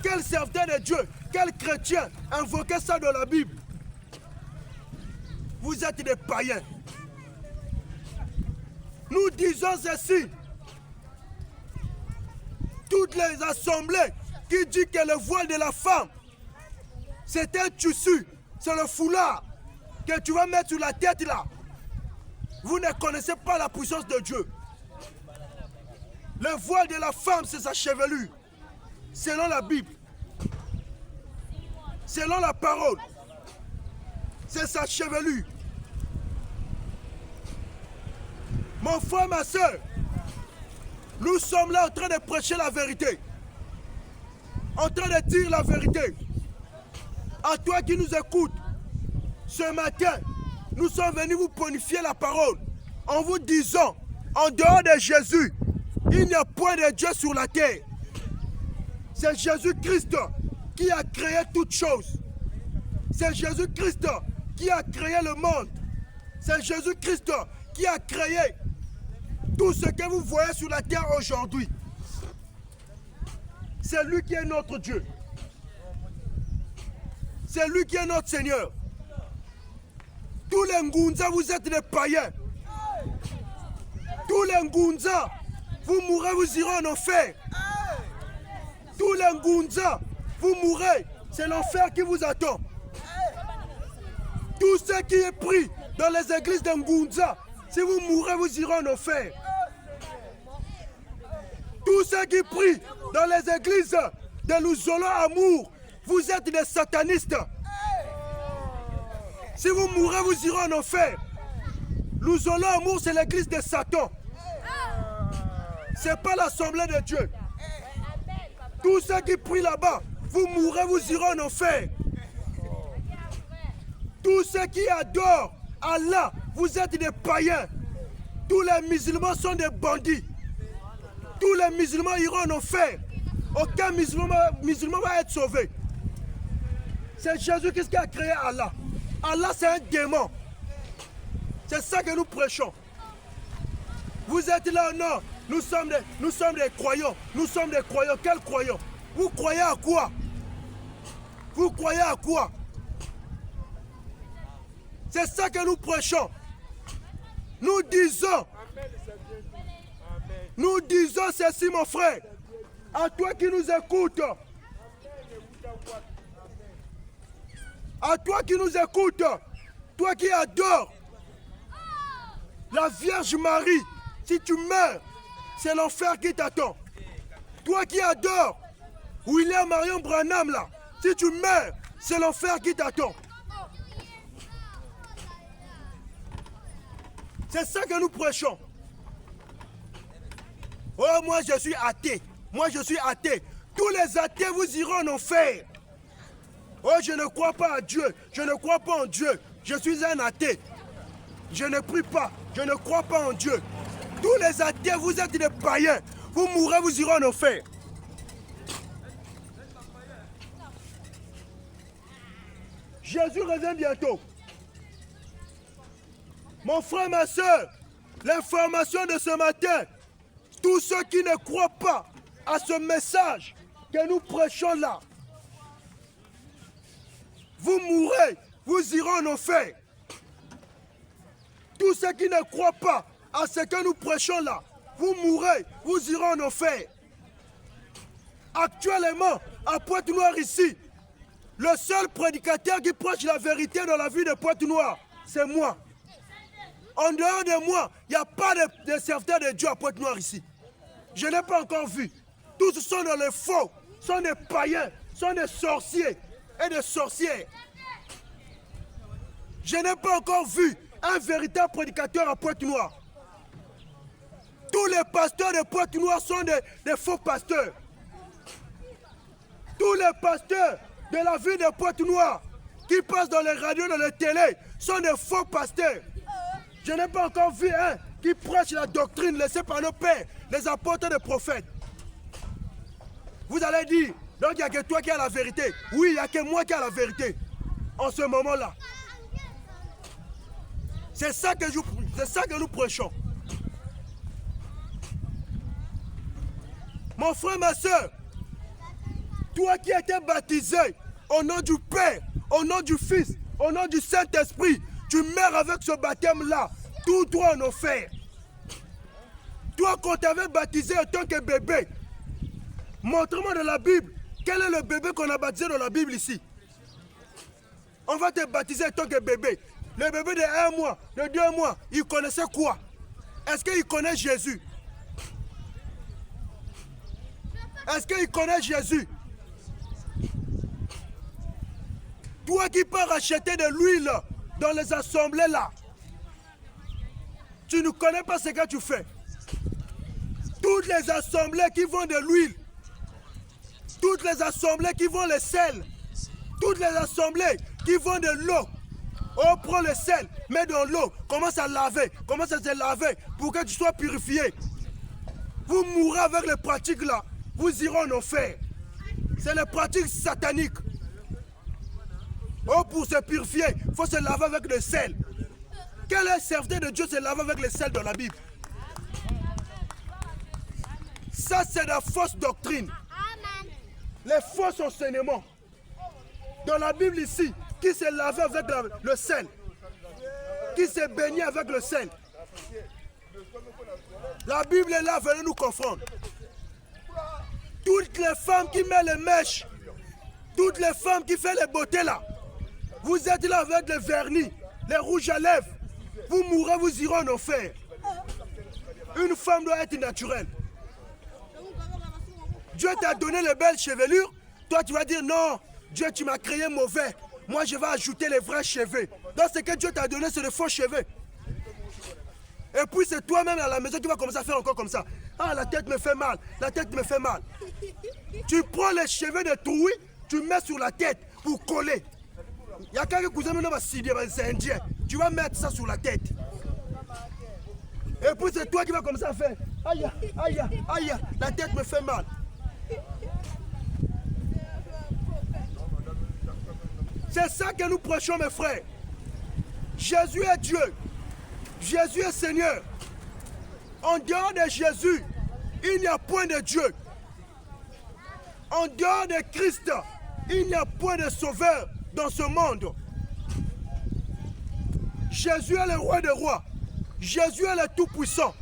Quel serviteur de Dieu, quel chrétien invoquait ça dans la Bible? Vous êtes des païens. Nous disons ceci. Toutes les assemblées qui disent que le voile de la femme, c'est un tissu, c'est le foulard que tu vas mettre sur la tête là. Vous ne connaissez pas la puissance de Dieu. Le voile de la femme, c'est sa chevelure. Selon la Bible. Selon la parole. C'est sa chevelure. Mon frère, ma soeur, nous sommes là en train de prêcher la vérité. En train de dire la vérité. À toi qui nous écoutes, ce matin, nous sommes venus vous bonifier la parole en vous disant, en dehors de Jésus, il n'y a point de Dieu sur la terre. C'est Jésus-Christ qui a créé toutes choses. C'est Jésus-Christ qui a créé le monde. C'est Jésus-Christ qui a créé tout ce que vous voyez sur la terre aujourd'hui. C'est lui qui est notre Dieu. C'est lui qui est notre Seigneur. Tous les Ngunza, vous êtes des païens. Tous les Ngunza, vous mourrez, vous irez en enfer. Tous les Ngunza, vous mourrez, c'est l'enfer qui vous attend. Tout ce qui est pris dans les églises de Ngunza, si vous mourrez, vous irez en enfer. Tous ceux qui prient dans les églises de Luzolo Amour, vous êtes des satanistes. Si vous mourrez, vous irez en enfer. Luzolo Amour, c'est l'église de Satan. Ce n'est pas l'assemblée de Dieu. Tous ceux qui prient là-bas, vous mourrez, vous irez en enfer. Tous ceux qui adorent Allah, vous êtes des païens. Tous les musulmans sont des bandits. Tous les musulmans iront en enfer. Aucun musulman va être sauvé. C'est Jésus qui a créé Allah. Allah, c'est un démon. C'est ça que nous prêchons. Vous êtes là, non? Nous sommes des croyants. Nous sommes des croyants. Quels croyants? Vous croyez à quoi? Vous croyez à quoi? C'est ça que nous prêchons. Nous disons ceci, mon frère. À toi qui nous écoutes. À toi qui nous écoutes, toi qui adores la Vierge Marie, si tu meurs, c'est l'enfer qui t'attend. Toi qui adores William Marion Branham là, si tu meurs, c'est l'enfer qui t'attend. C'est ça que nous prêchons. Oh, moi je suis athée. Moi je suis athée. Tous les athées, vous irez en enfer. Oh, je ne crois pas à Dieu. Je ne crois pas en Dieu. Je suis un athée. Je ne prie pas. Je ne crois pas en Dieu. Tous les athées, vous êtes des païens. Vous mourrez, vous irez en enfer. Jésus revient bientôt. Mon frère, ma soeur, l'information de ce matin, tous ceux qui ne croient pas à ce message que nous prêchons là, vous mourrez, vous irez en enfer. Tous ceux qui ne croient pas à ce que nous prêchons là, vous mourrez, vous irez en enfer. Actuellement, à Pointe-Noire ici, le seul prédicateur qui prêche la vérité dans la vie de Pointe-Noire, c'est moi. En dehors de moi, il n'y a pas de serviteurs de Dieu à Pointe-Noire ici. Je n'ai pas encore vu. Tous sont dans le faux, sont des païens, sont des sorciers et des sorcières. Je n'ai pas encore vu un véritable prédicateur à Pointe-Noire. Tous les pasteurs de Pointe-Noire sont des faux pasteurs. Tous les pasteurs de la ville de Pointe-Noire qui passent dans les radios, dans les télés, sont des faux pasteurs. Je n'ai pas encore vu un qui prêche la doctrine laissée par nos pères, les apôtres et les prophètes. Vous allez dire, donc il n'y a que toi qui as la vérité. Oui, il n'y a que moi qui ai la vérité. En ce moment-là. C'est ça que nous prêchons. Mon frère, ma soeur, toi qui as été baptisé au nom du Père, au nom du Fils, au nom du Saint-Esprit, tu meurs avec ce baptême-là, tout droit en enfer. Toi, quand tu avais baptisé en tant que bébé, montre-moi dans la Bible, quel est le bébé qu'on a baptisé dans la Bible ici? On va te baptiser en tant que bébé. Le bébé de 1 mois, de 2 mois, il connaissait quoi? Est-ce qu'il connaît Jésus? Est-ce qu'il connaît Jésus? Toi qui peux racheter de l'huile dans les assemblées là, tu ne connais pas ce que tu fais. Toutes les assemblées qui vendent de l'huile, toutes les assemblées qui vendent le sel, toutes les assemblées qui vendent de l'eau, on prend le sel, met dans l'eau, commence à laver, commence à se laver pour que tu sois purifié. Vous mourrez avec les pratiques là, vous irez en enfer. C'est les pratiques sataniques. Oh, pour se purifier, il faut se laver avec le sel. Quel est le serviteur de Dieu se laver avec le sel dans la Bible? Ça, c'est la fausse doctrine. Les faux enseignements. Dans la Bible ici, qui s'est lavé avec le sel? Qui s'est baigné avec le sel? La Bible est là, venez nous confondre. Toutes les femmes qui mettent les mèches, toutes les femmes qui font les beautés là, vous êtes là avec le vernis, les rouges à lèvres. Vous mourrez, vous irez en enfer. Une femme doit être naturelle. Dieu t'a donné les belles chevelures. Toi, tu vas dire non, Dieu, tu m'as créé mauvais. Moi, je vais ajouter les vrais cheveux. Donc, ce que Dieu t'a donné, c'est de faux cheveux. Et puis, c'est toi-même à la maison qui vas commencer à faire encore comme ça. Ah, la tête me fait mal, la tête me fait mal. Tu prends les cheveux de Troui, tu mets sur la tête pour coller. Il y a quelqu'un qui vous a c'est indien. Tu vas mettre ça sur la tête. Et puis, c'est toi qui vas commencer à faire. Aïe, aïe, aïe, la tête me fait mal. C'est ça que nous prêchons, mes frères. Jésus est Dieu. Jésus est Seigneur. En dehors de Jésus, il n'y a point de Dieu. En dehors de Christ, il n'y a point de sauveur dans ce monde. Jésus est le roi des rois. Jésus est le tout-puissant.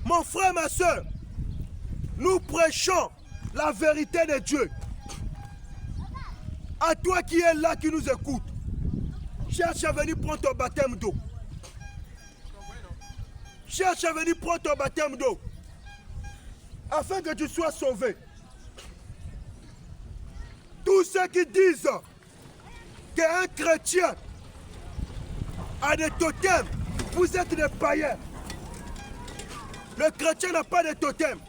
Mon frère, ma soeur, nous prêchons la vérité de Dieu. À toi qui es là, qui nous écoute, cherche à venir prendre ton baptême d'eau. Cherche à venir prendre ton baptême d'eau. Afin que tu sois sauvé. Tous ceux qui disent qu'un chrétien a des totems, vous êtes des païens. Le chrétien n'a pas de totem.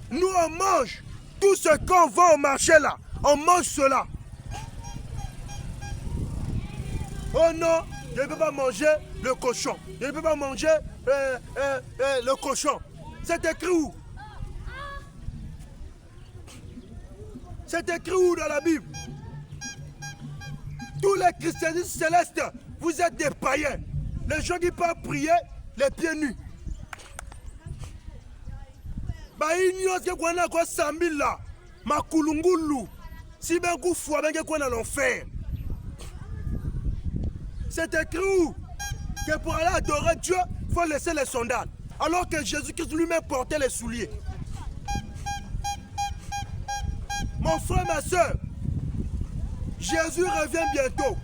Nous, on mange tout ce qu'on vend au marché là. On mange cela. Oh non, je ne peux pas manger le cochon. Je ne peux pas manger le cochon. C'est écrit où? C'est écrit où dans la Bible? Tous les christianistes célestes, vous êtes des païens. Les gens qui peuvent prier les pieds nus. Bah, ignorent que qu'on a quoi 100 000 là. Makulungulu. Si ben coup fois ben qu'on a l'enfer. C'est écrit où? Que pour aller adorer Dieu, il faut laisser les sandales. Alors que Jésus-Christ lui-même portait les souliers. Mon frère, ma soeur, Jésus revient bientôt.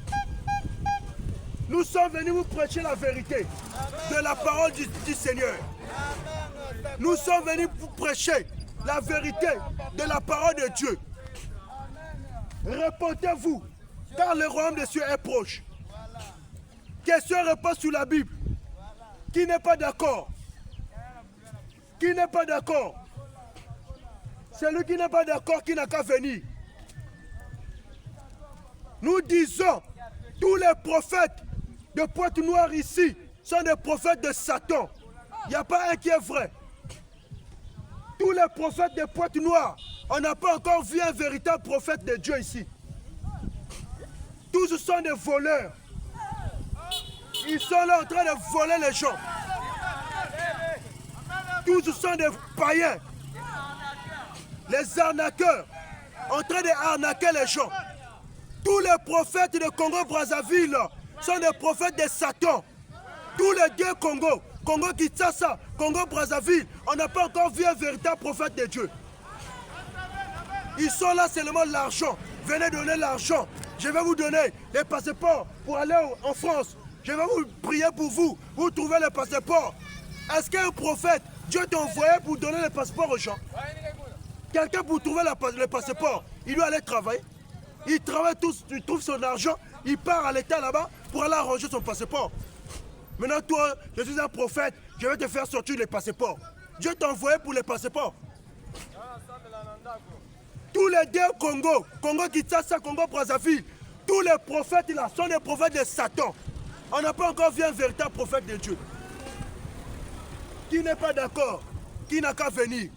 Nous sommes venus vous prêcher la vérité de la parole du Seigneur. Nous sommes venus vous prêcher la vérité de la parole de Dieu. Répondez-vous, car le royaume des cieux est proche. Question-réponse sur la Bible. Qui n'est pas d'accord? Qui n'est pas d'accord? Celui qui n'est pas d'accord, qui n'a qu'à venir. Nous disons, tous les prophètes de Pointe-Noire ici sont des prophètes de Satan. Il n'y a pas un qui est vrai. Tous les prophètes de Pointe-Noire, on n'a pas encore vu un véritable prophète de Dieu ici. Tous sont des voleurs. Ils sont là en train de voler les gens. Tous sont des païens. Les arnaqueurs, en train d'arnaquer les gens. Tous les prophètes de Congo-Brazzaville sont des prophètes de Satan. Tous les deux Congo, Congo-Kinshasa, Congo-Brazzaville, on n'a pas encore vu un véritable prophète de Dieu. Ils sont là seulement l'argent. Venez donner l'argent. Je vais vous donner les passeports pour aller en France. Je vais vous prier pour vous. Vous trouvez les passeports. Est-ce qu'un prophète, Dieu t'a envoyé pour donner les passeports aux gens? Quelqu'un pour trouver le passeport, il doit aller travailler. Il travaille tous, il trouve son argent, il part à l'état là-bas pour aller arranger son passeport. Maintenant, toi, je suis un prophète, je vais te faire sortir les passeports. Dieu t'a envoyé pour les passeports. Tous les deux Congo, Congo-Kinshasa, Congo-Brazzaville, tous les prophètes là sont des prophètes de Satan. On n'a pas encore vu un véritable prophète de Dieu. Qui n'est pas d'accord, qui n'a qu'à venir.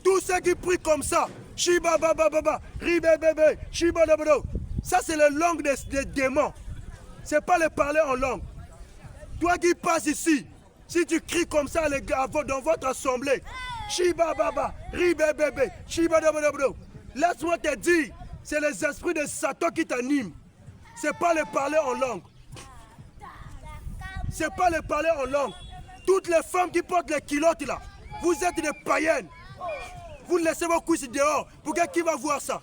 Tous ceux qui prient comme ça, Shiba Baba Baba, Ribe Bebe, Shiba Dabado, ça c'est la langue des démons. Ce n'est pas le parler en langue. Toi qui passes ici, si tu cries comme ça les gars, dans votre assemblée, Shiba Baba, Ribe Bebe, Shiba Dabado, laisse-moi te dire, c'est les esprits de Satan qui t'animent. Ce n'est pas le parler en langue. Ce n'est pas le parler en langue. Toutes les femmes qui portent les culottes là, vous êtes des païennes. Vous laissez vos cuisses dehors. Pour qui va voir ça?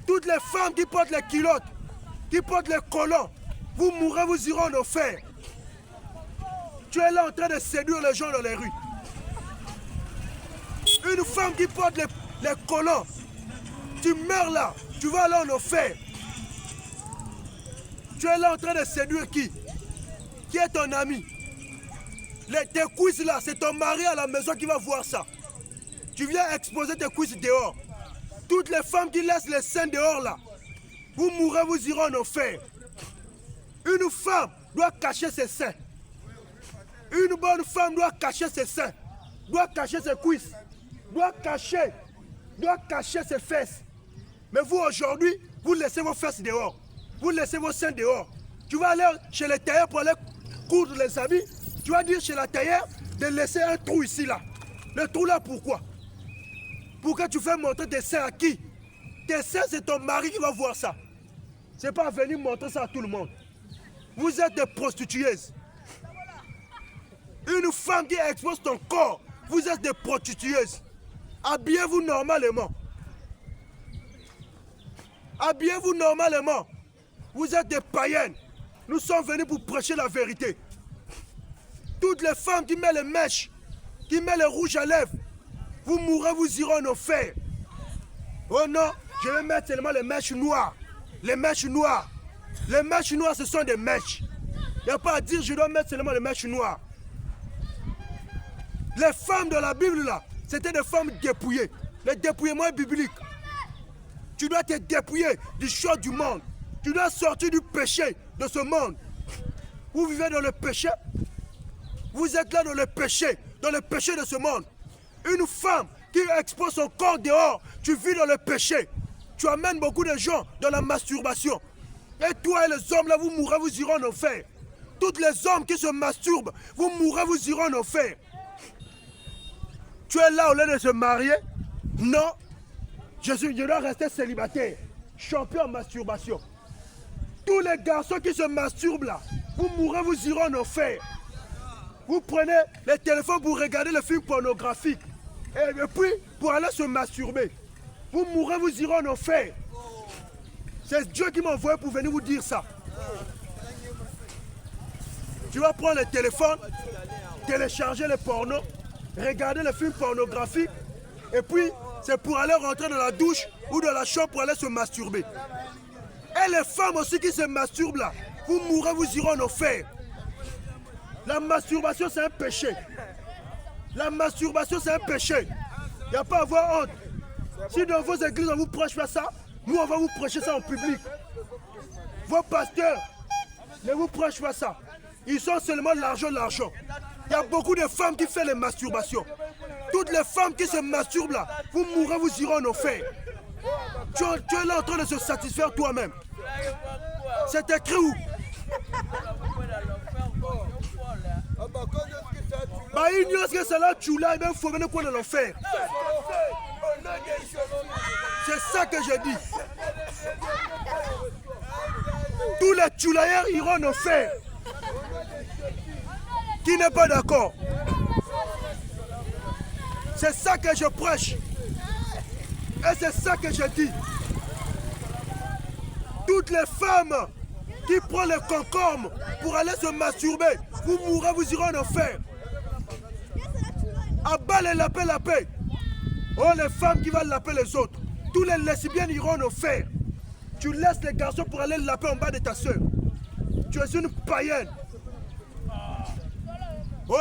Toutes les femmes qui portent les culottes, qui portent les collants, vous mourrez, vous irez en enfer. Tu es là en train de séduire les gens dans les rues. Une femme qui porte les collants, tu meurs là, tu vas aller en enfer. Tu es là en train de séduire qui? Qui est ton ami? Tes cuisses là, c'est ton mari à la maison qui va voir ça. Tu viens exposer tes cuisses dehors. Toutes les femmes qui laissent les seins dehors là, vous mourrez, vous irez en enfer. Une femme doit cacher ses seins. Une bonne femme doit cacher ses seins, doit cacher ses cuisses, doit cacher ses fesses. Mais vous aujourd'hui, vous laissez vos fesses dehors. Vous laissez vos seins dehors. Tu vas aller chez les tailleurs pour aller coudre les habits. Tu vas dire chez la tailleur de laisser un trou ici là. Le trou là pourquoi? Pourquoi tu fais montrer tes seins à qui? Tes seins c'est ton mari qui va voir ça. C'est pas venir montrer ça à tout le monde. Vous êtes des prostituées. Une femme qui expose ton corps, vous êtes des prostituées. Habillez-vous normalement. Habillez-vous normalement. Vous êtes des païennes. Nous sommes venus pour prêcher la vérité. Toutes les femmes qui mettent les mèches, qui mettent les rouges à lèvres, vous mourrez, vous irez en enfer. Oh non, je vais mettre seulement les mèches noires. Les mèches noires. Les mèches noires, ce sont des mèches. Il n'y a pas à dire je dois mettre seulement les mèches noires. Les femmes de la Bible là, c'était des femmes dépouillées. Le dépouillement est biblique. Tu dois te dépouiller du choix du monde. Tu dois sortir du péché de ce monde. Vous vivez dans le péché. Vous êtes là dans le péché de ce monde. Une femme qui expose son corps dehors, tu vis dans le péché. Tu amènes beaucoup de gens dans la masturbation. Et toi et les hommes là, vous mourrez, vous irez en enfer. Toutes les hommes qui se masturbent, vous mourrez, vous irez en enfer. Tu es là au lieu de se marier? Non. Je dois rester célibataire. Champion en masturbation. Tous les garçons qui se masturbent là, vous mourrez, vous irez en enfer. Vous prenez les téléphones pour regarder les films pornographiques. Et puis, pour aller se masturber. Vous mourrez, vous irez en enfer. C'est Dieu qui m'a envoyé pour venir vous dire ça. Tu vas prendre le téléphone, télécharger les pornos, regarder les films pornographiques, et puis c'est pour aller rentrer dans la douche ou dans la chambre pour aller se masturber. Et les femmes aussi qui se masturbent là, vous mourrez, vous irez en enfer. La masturbation, c'est un péché. La masturbation, c'est un péché. Il n'y a pas à avoir honte. Si dans vos églises, on vous prêche pas ça, nous, on va vous prêcher ça en public. Vos pasteurs ne vous prêchent pas ça. Ils sont seulement l'argent. Il y a beaucoup de femmes qui font les masturbations. Toutes les femmes qui se masturbent là, vous mourrez, vous irez en enfer. Tu es là en train de se satisfaire toi-même. C'est écrit où? Bah, il y a ce que c'est là, tu l'as, il faut venir quoi dans l'enfer. C'est ça que je dis. Tous les tchulailleurs iront en enfer. Qui n'est pas d'accord? C'est ça que je prêche. Et c'est ça que je dis. Toutes les femmes qui prennent le concombre pour aller se masturber, vous mourrez, vous irez en enfer. Abat les lapins. Oh, les femmes qui vont laper les autres. Tous les lesbiennes iront en enfer. Tu laisses les garçons pour aller laper en bas de ta soeur. Tu es une païenne. Oh,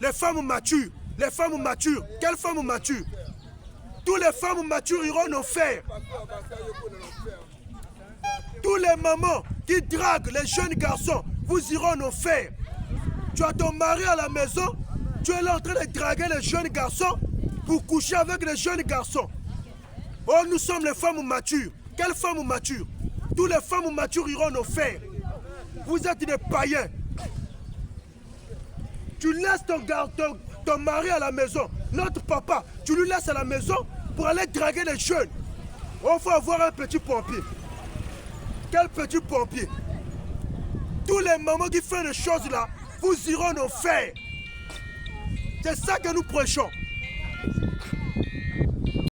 les femmes matures. Les femmes matures. Quelles femmes matures? Toutes les femmes matures iront en enfer. Tous les mamans qui draguent les jeunes garçons, vous irez en enfer. Tu as ton mari à la maison, tu es là en train de draguer les jeunes garçons pour coucher avec les jeunes garçons. Oh, nous sommes les femmes matures. Quelles femmes matures? Toutes les femmes matures iront en enfer. Vous êtes des païens. Tu laisses ton mari à la maison, notre papa, tu lui laisses à la maison pour aller draguer les jeunes. Il faut avoir un petit pompier. Quel petit pompier? Tous les mamans qui font des choses là, vous irez en enfer. C'est ça que nous prêchons.